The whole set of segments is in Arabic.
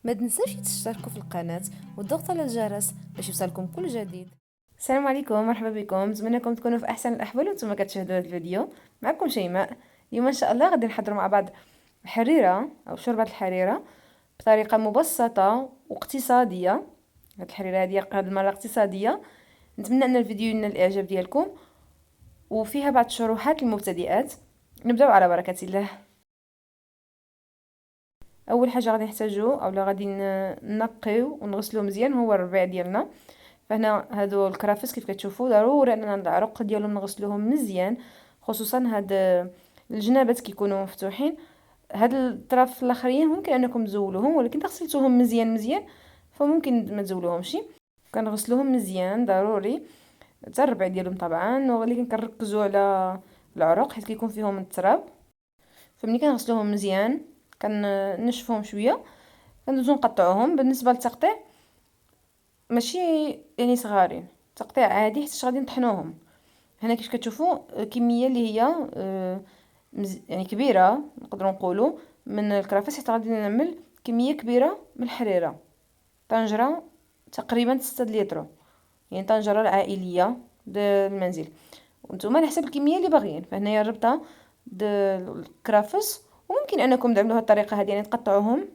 ما تنساش تشتركوا في القناة وتضغط على الجرس باش يوصلكم كل جديد. السلام عليكم، مرحبا بكم، نتمنى انكم تكونوا في احسن الاحوال وانتم كتشاهدوا هذا الفيديو. معكم شيماء. اليوم ان شاء الله غادي نحضروا مع بعض الحريره او شوربه الحريره بطريقه مبسطه واقتصاديه. هاد الحريره هاد المره اقتصاديه. نتمنى ان الفيديو ينال الاعجاب ديالكم وفيها بعض الشروحات للمبتدئات. نبداو على بركه الله. اول حاجه غادي نحتاجو اولا غادي نقيو ونغسلو مزيان هو الربيع ديالنا. فهنا هادو الكرافس كيف كتشوفوا ضروري اننا العروق ديالهم نغسلوهم مزيان، خصوصا هاد الجنابات كيكونوا مفتوحين. هاد الطرف الاخرين ممكن انكم تزولوهم، ولكن غسلتوهم مزيان مزيان فممكن ما تزولوهمش. كنغسلوهم مزيان ضروري حتى الربع ديالهم طبعا، ولكن كنركزوا على العروق حيت كيكون فيهم التراب. فملي كنغسلوهم مزيان كنشفوهم شويه، كندوزو نقطعوهم. بالنسبه للتقطيع ماشي يعني صغارين، تقطيع عادي حيت غادي نطحنوهم. هنا كيف كتشوفوا كميه اللي هي يعني كبيره نقدروا نقولوا من الكرافس، حيت غادي نعمل كميه كبيره من الحريره. طنجره تقريبا 6 لتر، يعني طنجره العائليه ديال المنزل، وانتم على حسب الكميه اللي باغيين. فهنايا الربطه ديال الكرافس، وممكن انكم تعملوها الطريقه هذه، يعني تقطعوهم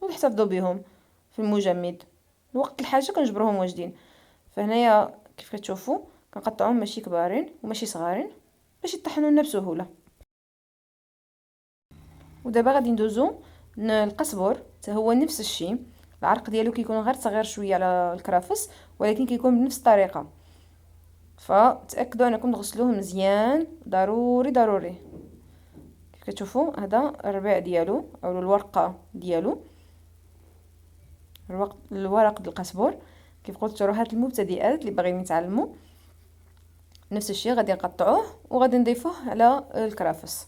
وتحتفظوا بهم في المجمد. وقت الحاجه كنجبروهم واجدين. فهنايا كيف كتشوفوا كنقطعوهم ماشي كبارين وماشي صغارين باش يطحنوا لنا بسهوله. ودابا غادي ندوزو القزبر حتى هو نفس الشيء. العرق ديالو كيكون غير صغير شويه على الكرافس، ولكن كيكون بنفس الطريقه. فتاكدوا انكم تغسلوه مزيان ضروري ضروري. كيف كتشوفوا هذا الربيع ديالو او الورقه ديالو، الورق ديال القزبر. كيف قلت شروحات المبتدئات اللي باغيين يتعلموا نفس الشيء غادي نقطعوه وغادي نضيفوه على الكرافس.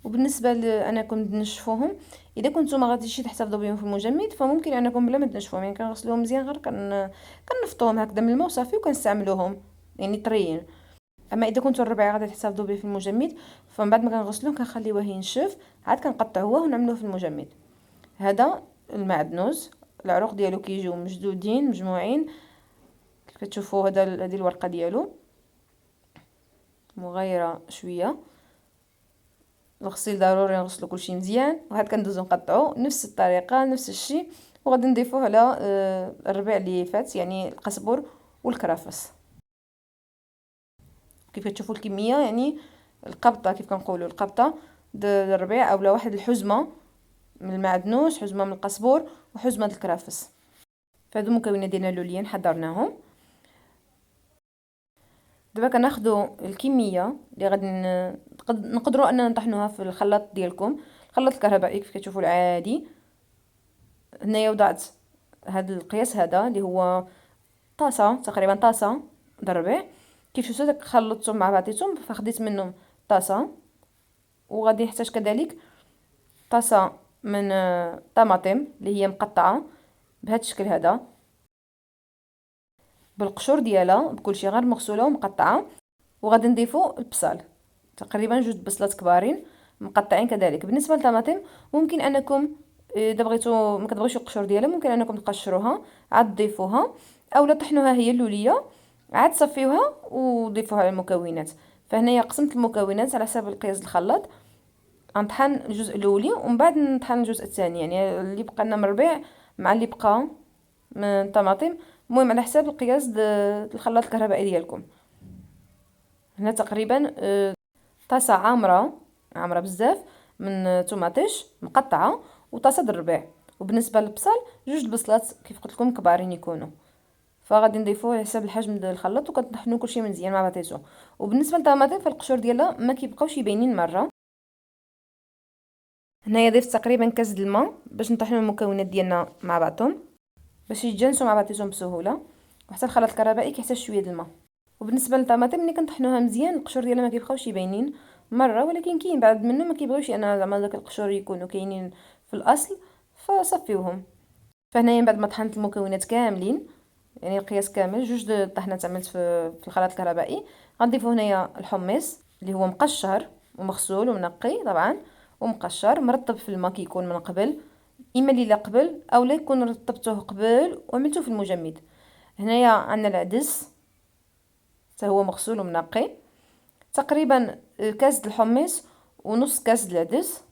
وبالنسبه لانكم تنشفوهم، اذا كنتم ما غاديش تحتفظوا بهم في المجمد فممكن انكم بلا ما تنشفوهم، يعني كنغسلوهم مزيان غير كنفطوهم هكذا من الماء وصافي وكنستعملوهم يعني طريين. اما اذا كنتو الربع غادي تحتفظوا به في المجمد، فمن بعد ما كنغسلوه كنخليوه ينشف، عاد كنقطعوه ونعملوه في المجمد. هذا المعدنوس، العروق ديالو كيجيو مشدودين مجموعين. كيف كتشوفوا هذه الورقه ديالو مغيره شويه. الغسيل ضروري نغسلو كلشي مزيان، وهاد كندوزو نقطعو نفس الطريقه نفس الشيء، وغادي نضيفوه على الربيع اللي فات، يعني القزبر والكرافس. كيف تشوفوا الكميه، يعني القبطه كيف كنقولوا القبطه ديال الربيع اولا واحد الحزمه من المعدنوس، حزمه من القزبر وحزمه ديال الكرافس. فهادو المكونات ديالنا اللوليين حضرناهم. دابا كناخدو الكميه اللي غادي نقدروا اننا نطحنوها في الخلاط ديالكم، الخلاط الكهربائي كيف كتشوفوا العادي. هنايا وضعت هذا القياس هذا اللي هو طاسه، تقريبا طاسه دربع. كيف شفتوا داك خلطتهم مع بعضيتهم فخديت منهم طاسه. وغادي نحتاج كذلك طاسه من طماطم اللي هي مقطعه بهذا الشكل هذا، بالقشور ديالها بكلشي غير مغسوله ومقطعه. وغادي نضيفو البصل، تقريبا 2 بصلات كبارين مقطعين كذلك. بالنسبه للطماطم ممكن انكم اذا بغيتو ما كتبغيوش القشور ديالها ممكن انكم تقشروها عاد تضيفوها، اولا طحنوها هي اللوليه عاد تصفيوها وضيفوها على المكونات. فهنايا قسمت المكونات على حسب القياس الخلاط، غنطحن الجزء الاولي ومن بعد نطحن الجزء الثاني، يعني اللي بقى لنا من الربيع مع اللي بقى من الطماطم، المهم على حساب القياس الخلاط الكهربائي ديالكم. هنا تقريبا طاسه عامره بزاف من طوماطيش مقطعه وطاسه الربيع. وبالنسبه للبصل 2 بصلات كيف قلت لكم كبارين يكونوا. فغادي نضيفوه على حساب الحجم ديال الخلاط وكنطحنوا كلشي مزيان مع بعضياتو. وبالنسبه للطماطم فالقشور ديالها ما كيبقاوش باينين مره. هنايا ضفت تقريبا كاس د الماء باش نطحنوا المكونات ديالنا مع بعضهم باش يتجانسوا مع بعضياتهم بسهوله، وحتى الخلاط الكهربائي كيحتاج شويه د الماء. وبالنسبه للطماطم ملي كنطحنوها مزيان القشور ديالها ما كيبقاوش باينين مره، ولكن كاين بعض منهم ما كيبغيوش انا زعما داك القشور يكونوا كاينين في الاصل فصفيوهم. فهنايا بعد ما طحنت المكونات كاملين، يعني القياس كامل 2 طحنات عملت في الخلاط الكهربائي، غنضيفو هنايا الحمص اللي هو مقشر ومغسول ومنقي طبعا ومقشر مرطب في الماء كيكون من قبل. اما ليله قبل او لا يكون رطبتوه قبل وعملتوه في المجمد. هنايا عندنا العدس حتى هو مغسول ومنقي، تقريبا كاس د الحمص ونص كاس د العدس،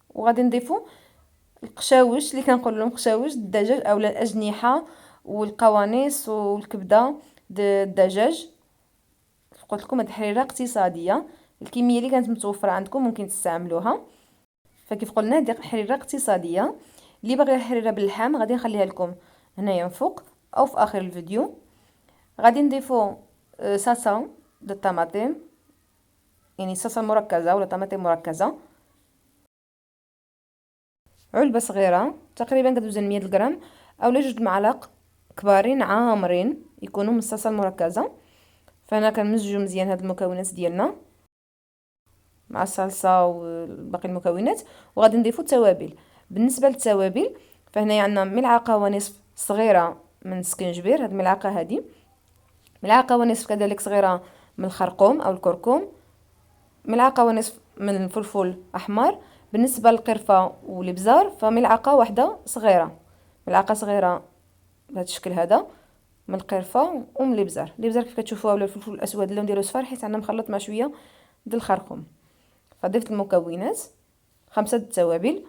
وغادي نضيفو القشاوش اللي كنقول لهم قشاوش الدجاج اولا الاجنحه والقوانص والكبده الدجاج. قلت لكم هاد الحريره اقتصاديه، الكميه اللي كانت متوفره عندكم ممكن تستعملوها. فكيف قلنا هذه حريره اقتصاديه. اللي باغي الحريره باللحم غادي نخليها لكم هنايا فوق او في اخر الفيديو. غادي نضيفو صلصه د الطماطم، يعني صلصه مركزه ولا طماطم مركزه، علبه صغيره تقريبا كتوزن 100 غرام اولا 2 معالق كبارين عامرين يكونوا من الصلصه المركزه. فانا كنمزجو مزيان هاد المكونات ديالنا مع الصلصه وباقي المكونات، وغادي نضيفو التوابل. بالنسبه للتوابل فهنايا عندنا ملعقه ونصف صغيره من السكنجبير، هاد الملعقه هادي، ملعقه ونصف كذلك صغيره من الخرقوم او الكركم، ملعقه ونصف من الفلفل احمر. بالنسبه للقرفه والابزار فملعقه واحده صغيره، ملعقه صغيره بهذا الشكل هذا من القرفه ومن الابزار. الابزار كيف كتشوفوها ولا الفلفل الاسود اللون ديالو صفار حيت عندنا مخلط مع شويه ديال الخرقوم. فضفت المكونات 5 التوابل،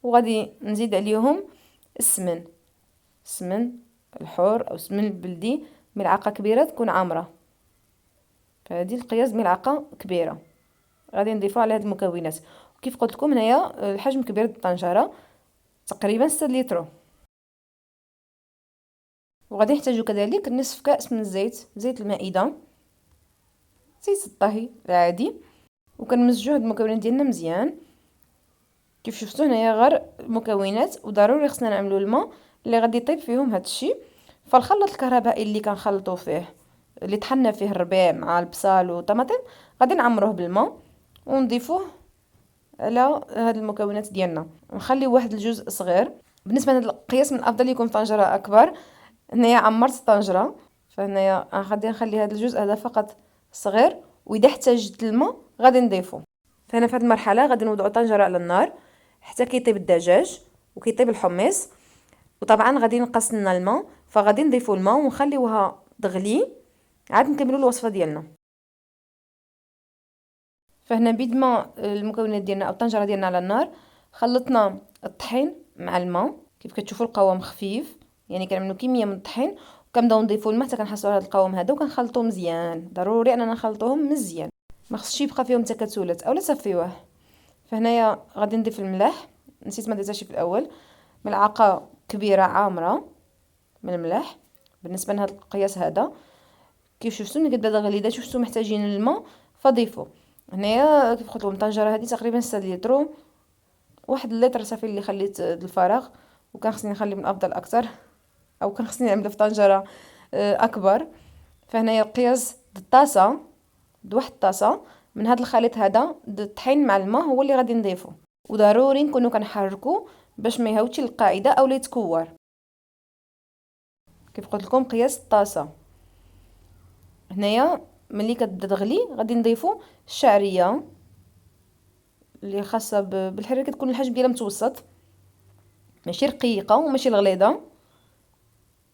وغادي نزيد عليهم السمن، السمن الحور او سمن البلدي ملعقه كبيره تكون عامره، فهذه القياس ملعقه كبيره غادي نضيفوها على هاد المكونات. وكيف قلت لكم هنايا الحجم كبير الطنجره تقريبا 6 لتر. وغادي نحتاجو كذلك نصف كاس من الزيت، زيت المائده، زيت الطهي العادي. وكنمزجو هاد المكونات ديالنا مزيان. كيف شفتوا هنايا غير المكونات، وضروري خصنا نعملو الماء اللي غادي يطيب فيهم هاد الشيء. فالخلط الكهربائي اللي كنخلطو فيه اللي طحنا فيه الربيع مع البصل والطماطم غادي نعمروه بالماء ونضيفوه على هاد المكونات ديالنا، ونخليو واحد الجزء صغير. بالنسبه لهاد القياس من الافضل يكون طنجره اكبر. هنايا عمرت الطنجره، فهنايا غادي نخلي هذا الجزء هذا فقط صغير، واذا احتاجت الماء غادي نضيفه. فانا في هذه المرحله غادي نوضعوا الطنجره على النار حتى كيطيب الدجاج وكيطيب الحمص. وطبعا غادي ينقص لنا الماء، فغادي نضيفوا الماء ونخليوها تغلي عاد نكملوا الوصفه ديالنا. فهنا بيد ما المكونات ديالنا او الطنجره ديالنا على النار، خلطنا الطحين مع الماء. كيف كتشوفوا القوام خفيف، يعني كنعملوا كميه من الطحين وكنبداو نضيفوا الماء حتى كنحصلوا على هذا القوام هذا، وكنخلطوه مزيان. ضروري اننا نخلطوهم مزيان، ما خصش يبقى فيهم تكتلات اولا صفيوه. فهنايا غادي نضيف الملح، نسيت ما درتهاش في الاول، ملعقه كبيره عامره من الملح بالنسبه لهذا القياس هذا. كيف شفتوا ملي كتبدا تغلي، اذا شفتوا محتاجين الماء فضيفوا. هنايا كيف قلت لكم الطنجره هذه تقريبا 6 لتر، واحد اللتر صافي اللي خليت الفراغ، وكان خصني نخلي من الافضل اكثر، او كان خصني نعمل في طنجره اكبر. فهنايا القياس د الطاسه، د واحد الطاسه من هذا الخليط هذا د الطحين مع الماء هو اللي غادي نضيفه. وضروري نكونوا كنحركوا باش ما يهوتش القاعده او لا يتكور. كيف قلت لكم قياس الطاسه. هنايا ملي كتبدا تغلي غادي نضيفوا الشعريه اللي خاصه بالحرير، كتكون الحجم ديالها متوسط، ماشي رقيقه وماشي الغليظه،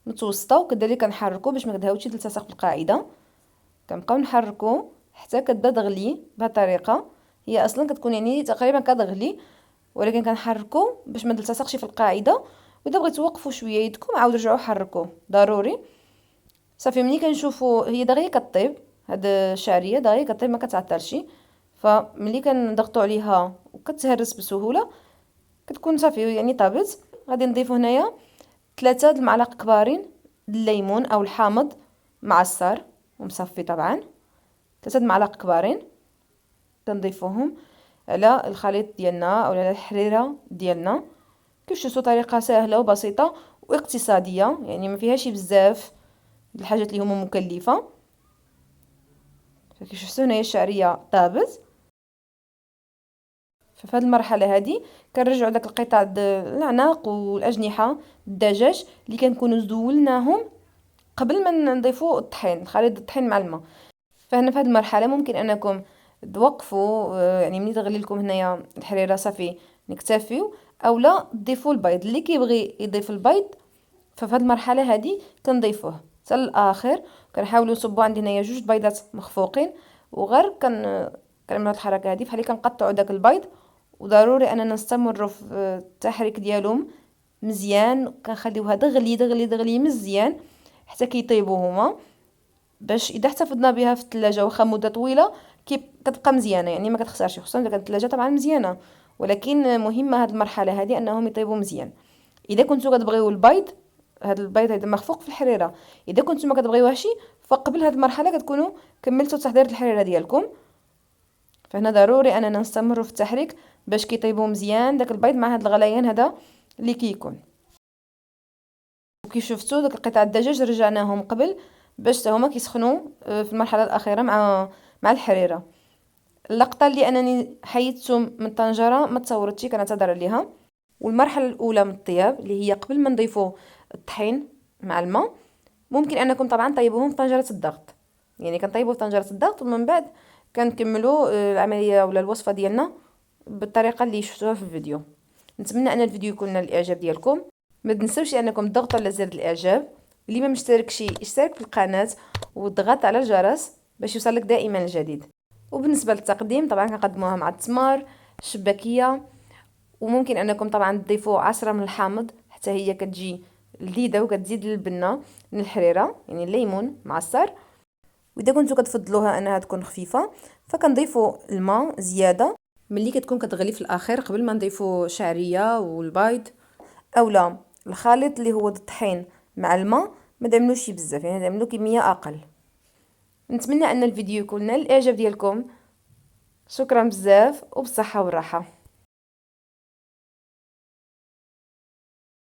متوسطه. وكذلك كنحركوا باش ما تهاوتش تلتصق بالقاعده. كنبقاو نحركوا حتى كتبدا تغلي بهذه الطريقه. هي اصلا كتكون يعني تقريبا كتغلي، ولكن كنحركوا باش ما تلتصقش في القاعده. واذا بغيتوا توقفوا شويه يدكم عاودوا رجعوا حركوا ضروري. صافي ملي كنشوفوا هي دغيا كطيب، هاد الشعريه دغيا كطيب ما كتعطلش، فملي كنضغطوا عليها وكتهرس بسهوله كتكون صافي يعني طابت. غادي نضيفوا هنايا 3 المعالق كبارين الليمون او الحامض معصر ومصفي طبعا، 3 المعالق كبارين كنضيفوهم على الخليط ديالنا او على الحريره ديالنا. كيف شفتوا طريقه سهله وبسيطه واقتصاديه، يعني ما فيهاش بزاف الحاجات اللي هما مكلفه. فكيف شفتوا هنايا الشعريه طابت. ففي هذه المرحله هذه كنرجعوا داك القطع العناق والاجنحه الدجاج اللي كنكونوا زولناهم قبل ما نضيفوا الطحين، خليط الطحين مع الماء. فهنا في هذه المرحله ممكن انكم توقفوا، يعني ملي تغلي لكم هنايا الحريره صافي نكتفيو، اولا تضيفوا البيض. اللي كيبغي يضيف البيض ففي هذه المرحله هذه كنضيفوه حتى الاخر. كنحاولوا نصبوا عندي هنايا 2 بيضات مخفوقين، وغير كنعملوا الحركه هذه بحال كنقطعوا داك البيض. وضروري اننا نستمروا في التحريك ديالهم مزيان، كنخليوها دغلي دغلي دغلي مزيان حتى كيطيبوا هما، باش اذا احتفظنا بها في الثلاجه واخا مده طويله كتبقى مزيانه، يعني ما كتخسرش، خصوصا اذا كانت الثلاجه طبعا مزيانه. ولكن مهمه هذه المرحله هذه انهم يطيبوا مزيان. اذا كنتو كتبغيو البيض، هذا البيض هذا مخفوق في الحريره، اذا كنتو ما كتبغيوهاش فقبل هذه المرحله كتكونوا كملتوا تحضير الحريره ديالكم. فهنا ضروري اننا نستمروا في التحريك باش كيطيبوا مزيان داك البيض مع هذا الغليان هذا اللي كيكون. وكي شفتوا داك قطع الدجاج رجعناهم قبل باش هما كيسخنوا في المرحله الاخيره مع الحريره. اللقطه اللي انني حيدته من الطنجره ما تصورتش، كنعتذر عليها. والمرحله الاولى من الطياب اللي هي قبل ما نضيفوا الطحين مع الماء، ممكن انكم طبعا طيبوهم في طنجره الضغط، يعني كنطيبوا في طنجره الضغط ومن بعد كنكملوا العمليه ولا الوصفه ديالنا بالطريقه اللي شفتوها في الفيديو. نتمنى ان الفيديو يكون نال الاعجاب ديالكم. ما تنسوش انكم تضغطوا على زر الاعجاب، اللي ما مشتركش اشترك في القناه وضغط على الجرس باش يوصلك دائما الجديد. وبالنسبه للتقديم طبعا كنقدموها مع التمر، الشباكيه، وممكن انكم طبعا تضيفوا عصره من الحامض حتى هي كتجي لذيذه وكتزيد البنه من الحريره، يعني الليمون معصر. واذا كنتو كتفضلوها انها تكون خفيفه فكنضيفوا الماء زياده ملي كتكون كتغلي في الاخير قبل ما نضيفوا شعريه والبيض. اولا الخليط اللي هو الطحين مع الماء ما تعملوش بزاف، يعني تعملوا كميه اقل. نتمنى ان الفيديو يكون نال الاعجاب ديالكم. شكرا بزاف وبالصحه والراحه.